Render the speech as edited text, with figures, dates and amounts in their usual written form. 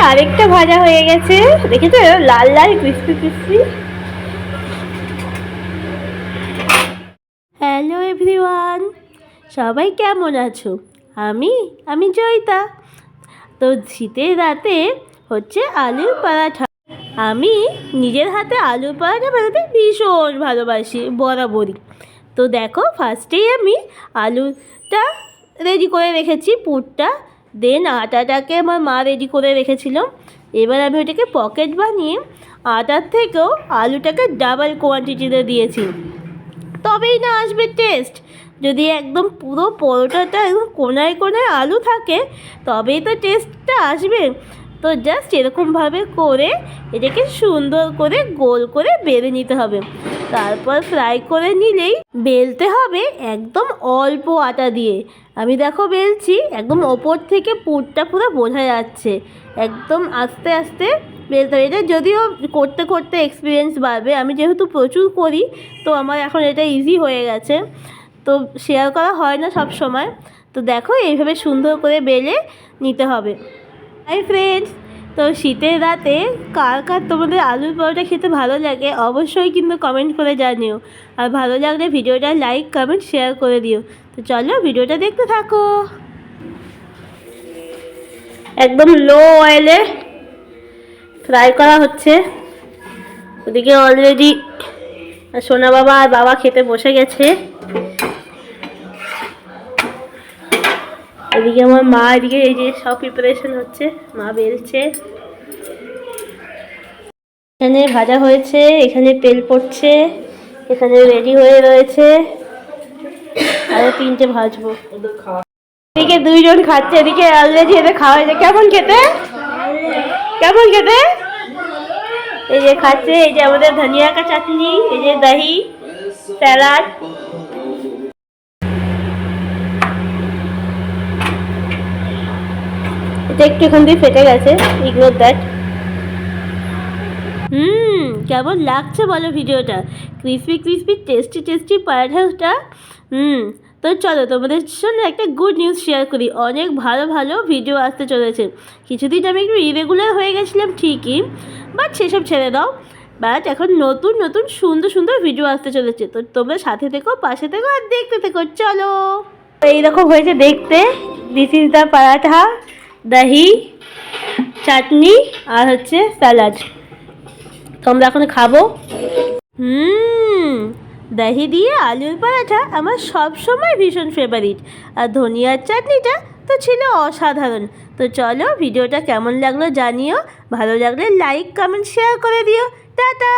আরেকটা ভাজা হয়ে গেছে, দেখেছো? লাল লাল ক্রিস্পি ক্রিস্পি। হ্যালো এভরিওয়ান, সবাই কেমন আছো? আমি জয়িতা। তো শীতের রাতে হচ্ছে আলুর পরাঠা। আমি নিজের হাতে আলুর পরাঠা বানাতে ভীষণ ভালোবাসি বরাবরই। তো দেখো, ফার্স্টেই আমি আলুটা রেডি করে রেখেছি, পুরটা। দেন আটাটাকে আমার মা রেডি করে রেখেছিল। এবার আমি ওটাকে পকেট বানিয়ে আটার থেকেও আলুটাকে ডাবল কোয়ান্টিটিতে দিয়েছি, তবেই না আসবে টেস্ট। যদি একদম পুরো পরোটাটা একদম কোনায় কোনায় আলু থাকে, তবেই তো টেস্টটা আসবে। তো জাস্ট এরকমভাবে করে এটাকে সুন্দর করে গোল করে বেলে নিতে হবে। তারপর ফ্রাই করে নিলেই, বেলতে হবে একদম অল্প আটা দিয়ে। আমি দেখো বেলছি, একদম ওপর থেকে পুরটা পুরো বোঝা যাচ্ছে। একদম আস্তে আস্তে বেলতে হবে। এটা যদিও করতে করতে এক্সপিরিয়েন্স বাড়বে, আমি যেহেতু প্রচুর করি তো আমার এখন এটা ইজি হয়ে গেছে। তো শেয়ার করা হয় না সব সময়। তো দেখো, এইভাবে সুন্দর করে বেলে নিতে হবে। হাই ফ্রেন্ডস, তো শীতের রাতে কার কার তোমাদের আলুর পরোটা খেতে ভালো লাগে অবশ্যই কিন্তু কমেন্ট করে জানিও। আর ভালো লাগলে ভিডিওটা লাইক কমেন্ট শেয়ার করে দিও। তো চলো ভিডিওটা দেখতে থাকো। একদম লো অয়েলে ফ্রাই করা হচ্ছে। ওদিকে অলরেডি সোনা বাবা আর বাবা খেতে বসে গেছে। এদিকে আমার মা, এদিকে এই যে সব প্রিপারেশন হচ্ছে, মা বেলছে। এখানে ভাজা হয়েছে, এখানে তেল পড়ছে, এখানে রেডি হয়ে রয়েছে। আরো 3টে ভাজবো। এদিকে 2জন খাচ্ছে, এদিকে অলরেডি এদের খাওয়া হয়েছে। কেমন খেতে? কেমন খেতে? এই যে খাচ্ছে, এই যে আমাদের ধনিয়া কা চাটনি, এই যে দহি, স্যালাড। এটা একটু এখান দিয়ে ফেটে গেছে, ইগনোর দ্যাট। কেমন লাগছে বলো ভিডিওটা? ক্রিসপি ক্রিসপি টেস্টি টেস্টি পরাঠাটা। তো চলো তোমাদের জন্য একটা গুড নিউজ শেয়ার করি। অনেক ভালো ভালো ভিডিও আসতে চলেছে। কিছুদিন আমি একটু ইরেগুলার হয়ে গেছিলাম ঠিকই, বাট সেসব ছেড়ে দাও। বাট এখন নতুন নতুন সুন্দর সুন্দর ভিডিও আসতে চলেছে। তো তোমরা সাথে থেকো, পাশে থেকো আর দেখতে থেকো। চলো, এইরকম হয়েছে দেখতে। দিস ইজ দ্য পরাঠা, দহি, চাটনি আর হচ্ছে স্যালাড। তো আমরা এখন খাবো। দহি দিয়ে আলুর পরাঠা আমার সবসময় ভীষণ ফেভারিট। আর ধনিয়ার চাটনিটা তো ছিল অসাধারণ। তো চলো, ভিডিওটা কেমন লাগলো জানিও। ভালো লাগলে লাইক কমেন্ট শেয়ার করে দিও। টাটা।